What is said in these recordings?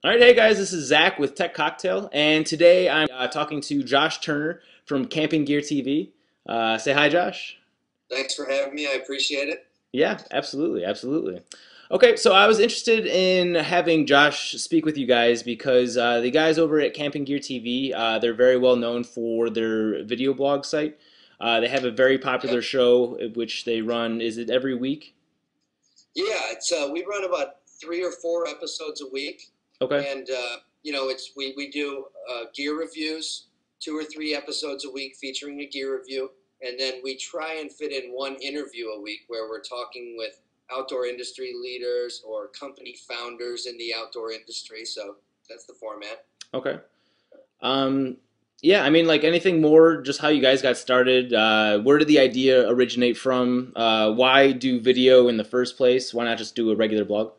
All right, hey guys, this is Zach with Tech Cocktail, and today I'm talking to Josh Turner from Camping Gear TV. Say hi, Josh. Thanks for having me. I appreciate it. Yeah, absolutely, absolutely. Okay, so I was interested in having Josh speak with you guys because the guys over at Camping Gear TV, they're very well known for their video blog site. They have a very popular Yep. show which they run. Is it every week? Yeah, it's we run about 3 or 4 episodes a week, Okay. and it's we do gear reviews, 2 or 3 episodes a week featuring a gear review, and then we try and fit in one interview a week where we're talking with outdoor industry leaders or company founders in the outdoor industry. So that's the format. Okay. Um, yeah, I mean, like anything more, just how you guys got started. Where did the idea originate from? Why do video in the first place? Why not just do a regular blog?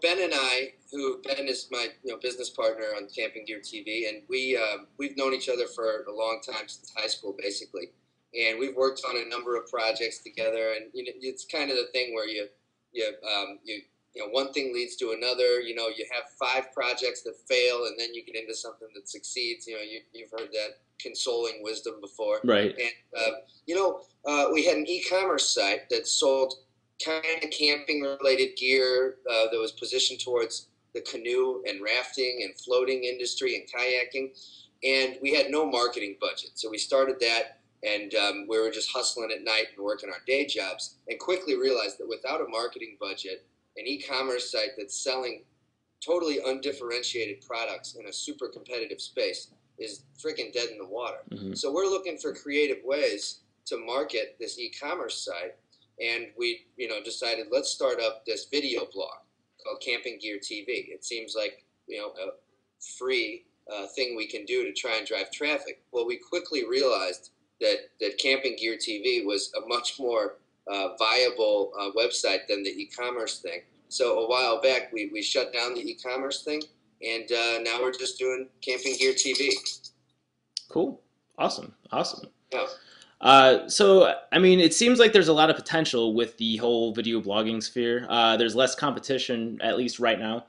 Ben and I, who Ben is my business partner on Camping Gear TV, and we've known each other for a long time since high school, basically, and we've worked on a number of projects together. And it's kind of the thing where you one thing leads to another. You have 5 projects that fail, and then you get into something that succeeds. You've heard that consoling wisdom before. Right. And we had an e-commerce site that sold kind of camping related gear that was positioned towards the canoe and rafting and floating industry and kayaking. And we had no marketing budget. So we started that, and we were just hustling at night and working our day jobs, and quickly realized that without a marketing budget, an e-commerce site that's selling totally undifferentiated products in a super competitive space is freaking dead in the water. Hmm. So we're looking for creative ways to market this e-commerce site, and we decided, let's start up this video blog called Camping Gear TV. It seems like a free thing we can do to try and drive traffic. Well, we quickly realized that Camping Gear TV was a much more viable website than the e-commerce thing. So a while back, we shut down the e-commerce thing, and now we're just doing Camping Gear TV. Cool. Awesome. Awesome. Yeah. So, I mean, it seems like there's a lot of potential with the whole video blogging sphere. There's less competition, at least right now.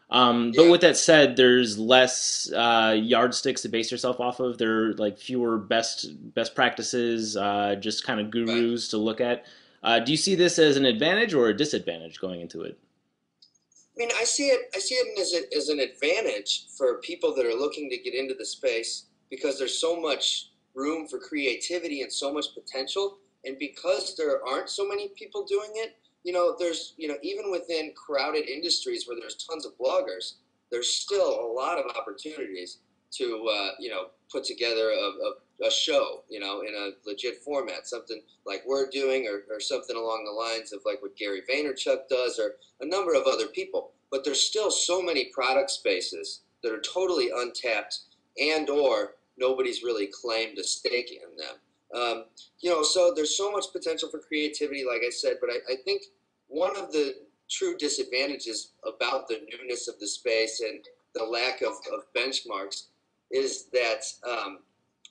But Yeah. with that said, there's less yardsticks to base yourself off of. There are like fewer best practices, just kind of Right. gurus to look at. Do you see this as an advantage or a disadvantage going into it? I mean, I see it as an advantage for people that are looking to get into the space, because there's so much room for creativity and so much potential, and because there aren't so many people doing it, there's even within crowded industries where there's tons of bloggers, there's still a lot of opportunities to put together a show, in a legit format, something like we're doing, or something along the lines of like what Gary Vaynerchuk does, or a number of other people. But there's still so many product spaces that are totally untapped, and/or nobody's really claimed a stake in them. So there's so much potential for creativity, like I said. But I think one of the true disadvantages about the newness of the space and the lack of benchmarks is that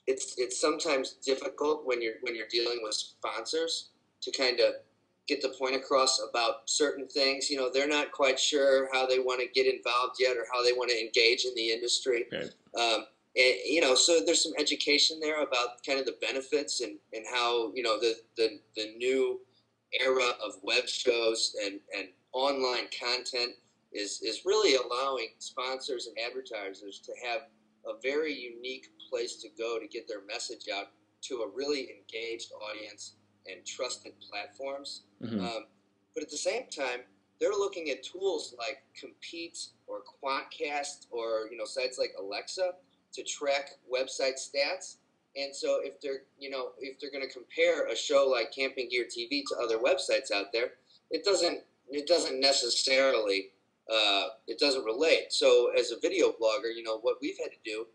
it's sometimes difficult when you're dealing with sponsors to kind of get the point across about certain things. They're not quite sure how they want to get involved yet, or how they want to engage in the industry. Okay. So there's some education there about kind of the benefits, and how the new era of web shows and online content is really allowing sponsors and advertisers to have a very unique place to go to get their message out to a really engaged audience and trusted platforms. Hmm. But at the same time, they're looking at tools like Compete or Quantcast, or sites like Alexa, to track website stats. And so if they're going to compare a show like Camping Gear TV to other websites out there, it doesn't necessarily it doesn't relate. So as a video blogger, what we've had to do,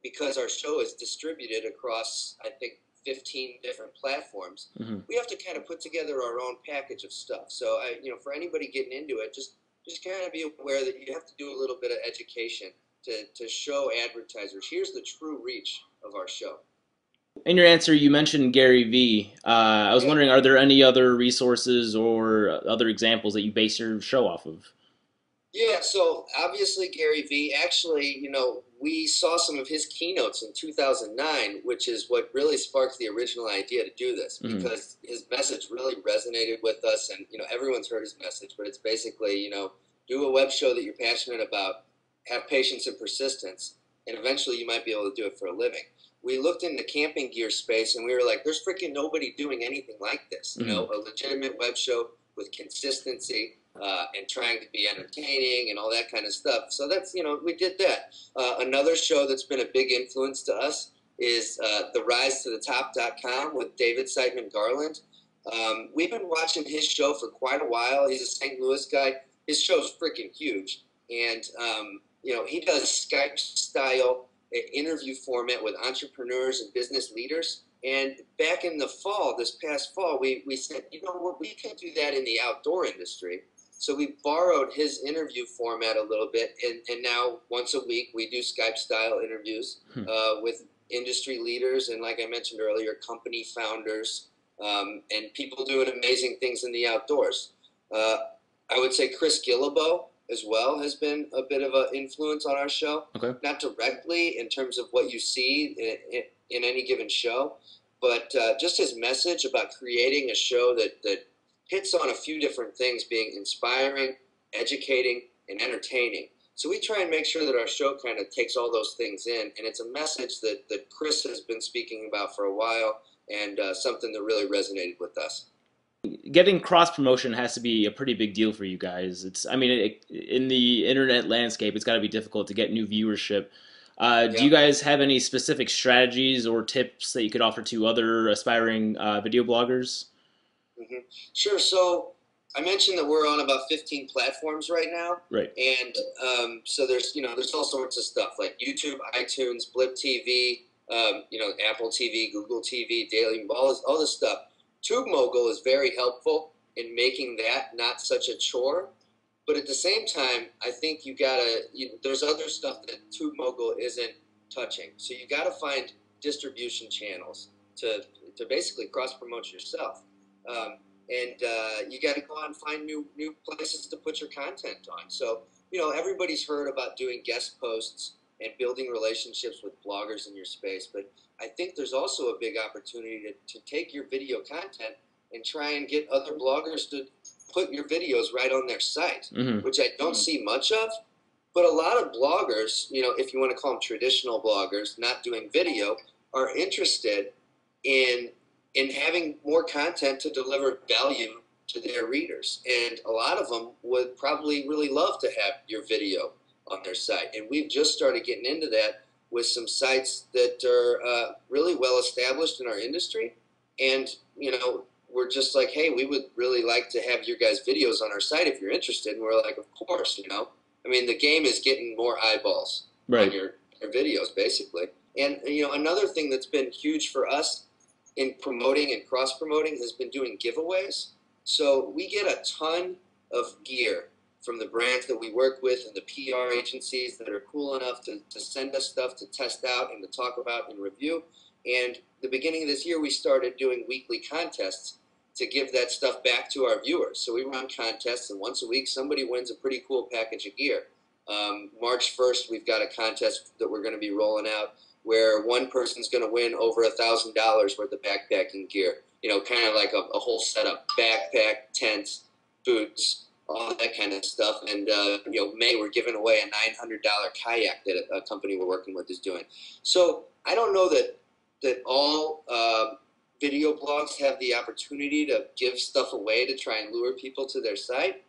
because our show is distributed across, I think, 15 different platforms, Hmm. we have to kind of put together our own package of stuff. So for anybody getting into it, just kind of be aware that you have to do a little bit of education to show advertisers, here's the true reach of our show. In your answer, you mentioned Gary Vee. I was Yeah. wondering, are there any other resources or other examples that you base your show off of? Yeah, so obviously Gary Vee, actually, we saw some of his keynotes in 2009, which is what really sparked the original idea to do this Hmm. because his message really resonated with us. And, everyone's heard his message, but it's basically, do a web show that you're passionate about, have patience and persistence, and eventually you might be able to do it for a living. We looked in the camping gear space and we were like, there's freaking nobody doing anything like this, Hmm. a legitimate web show with consistency and trying to be entertaining and all that kind of stuff. So that's, we did that. Another show that's been a big influence to us is the Rise to the Top.com with David Siteman Garland. We've been watching his show for quite a while. He's a St. Louis guy. His show's freaking huge. And, he does Skype style interview format with entrepreneurs and business leaders. And back in the fall, this past fall, we said, you know what, we can do that in the outdoor industry. So we borrowed his interview format a little bit, and now once a week we do Skype style interviews with industry leaders and, like I mentioned earlier, company founders and people doing amazing things in the outdoors. Uh, I would say Chris Gillibo as well has been a bit of an influence on our show. Okay. Not directly in terms of what you see in any given show, but just his message about creating a show that hits on a few different things, being inspiring, educating, and entertaining. So we try and make sure that our show kind of takes all those things in, and it's a message that Chris has been speaking about for a while, and something that really resonated with us. Getting cross promotion has to be a pretty big deal for you guys. I mean, in the internet landscape, it's got to be difficult to get new viewership. Do you Yeah. guys have any specific strategies or tips that you could offer to other aspiring video bloggers? hmm Sure. So I mentioned that we're on about 15 platforms right now, Right. and so there's all sorts of stuff like YouTube, iTunes, Blip TV, Apple TV, Google TV, Daily, all this stuff. Tube Mogul is very helpful in making that not such a chore, but at the same time, I think there's other stuff that Tube Mogul isn't touching. So you gotta find distribution channels to basically cross promote yourself. Um, and you got to go out and find new places to put your content on. So everybody's heard about doing guest posts and building relationships with bloggers in your space, but I think there's also a big opportunity to take your video content and try and get other bloggers to put your videos right on their site, Hmm. which I don't see much of. But a lot of bloggers, if you want to call them traditional bloggers, not doing video, are interested in having more content to deliver value to their readers. And a lot of them would probably really love to have your video on their site. And we've just started getting into that with some sites that are really well established in our industry. And, we're just like, hey, we would really like to have your guys' videos on our site if you're interested. And we're like, of course, I mean, the game is getting more eyeballs on Right. your videos, basically. And, another thing that's been huge for us in promoting and cross promoting has been doing giveaways. So we get a ton of gear from the brands that we work with and the PR agencies that are cool enough to send us stuff to test out and to talk about and review. And the beginning of this year, we started doing weekly contests to give that stuff back to our viewers. So we run contests, and once a week, somebody wins a pretty cool package of gear. March 1st, we've got a contest that we're going to be rolling out where one person's going to win over $1,000 worth of backpacking gear. Kind of like a whole setup: backpack, tents, boots, all that kind of stuff. And May we're giving away a $900 kayak that a company we're working with is doing. So I don't know that all video blogs have the opportunity to give stuff away to try and lure people to their site.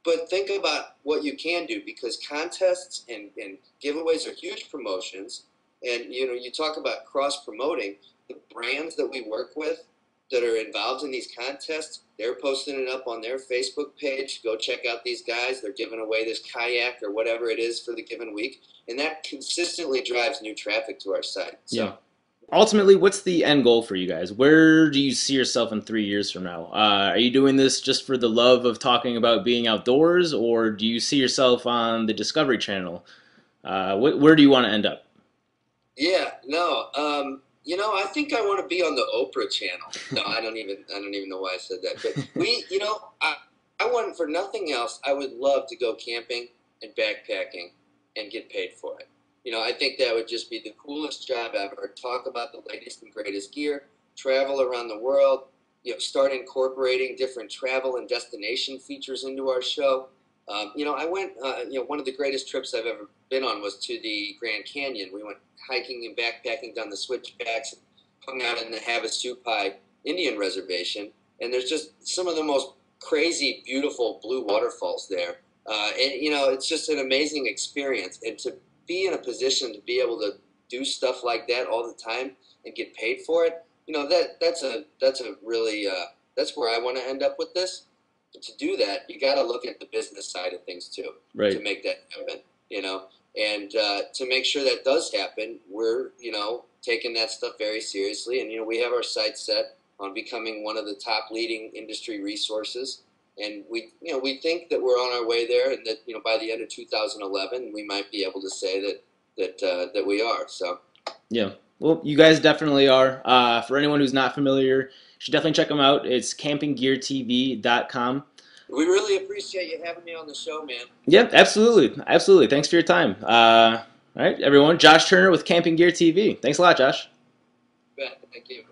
But think about what you can do, because contests and giveaways are huge promotions. And you talk about cross promoting. The brands that we work with that are involved in these contests, they're posting it up on their Facebook page. Go check out these guys. They're giving away this kayak or whatever it is for the given week. And that consistently drives new traffic to our site. Yeah. So Ultimately, what's the end goal for you guys? Where do you see yourself in 3 years from now? Are you doing this just for the love of talking about being outdoors, or do you see yourself on the Discovery Channel? Where do you want to end up? yeah, no. I think I want to be on the Oprah channel. No, I don't even know why I said that. But I want for nothing else. I would love to go camping and backpacking and get paid for it. I think that would just be the coolest job ever. Talk about the latest and greatest gear, travel around the world, start incorporating different travel and destination features into our show. I went, one of the greatest trips I've ever been on was to the Grand Canyon. We went hiking and backpacking down the switchbacks and hung out in the Havasupai Indian Reservation. And there's just some of the most crazy, beautiful blue waterfalls there. It's just an amazing experience. And to be in a position to be able to do stuff like that all the time and get paid for it, that's a really that's where I want to end up with this. But to do that, you got to look at the business side of things too, Right. to make that happen. And to make sure that does happen, we're taking that stuff very seriously, and we have our sights set on becoming one of the top leading industry resources. And we think that we're on our way there, and that by the end of 2011 we might be able to say that we are. So Yeah. Well, you guys definitely are. For anyone who's not familiar, you should definitely check them out. It's campinggeartv.com. we really appreciate you having me on the show, man. Yeah, absolutely. Absolutely. Thanks for your time. All right, everyone. Josh Turner with Camping Gear TV. Thanks a lot, Josh. Bet. Thank you.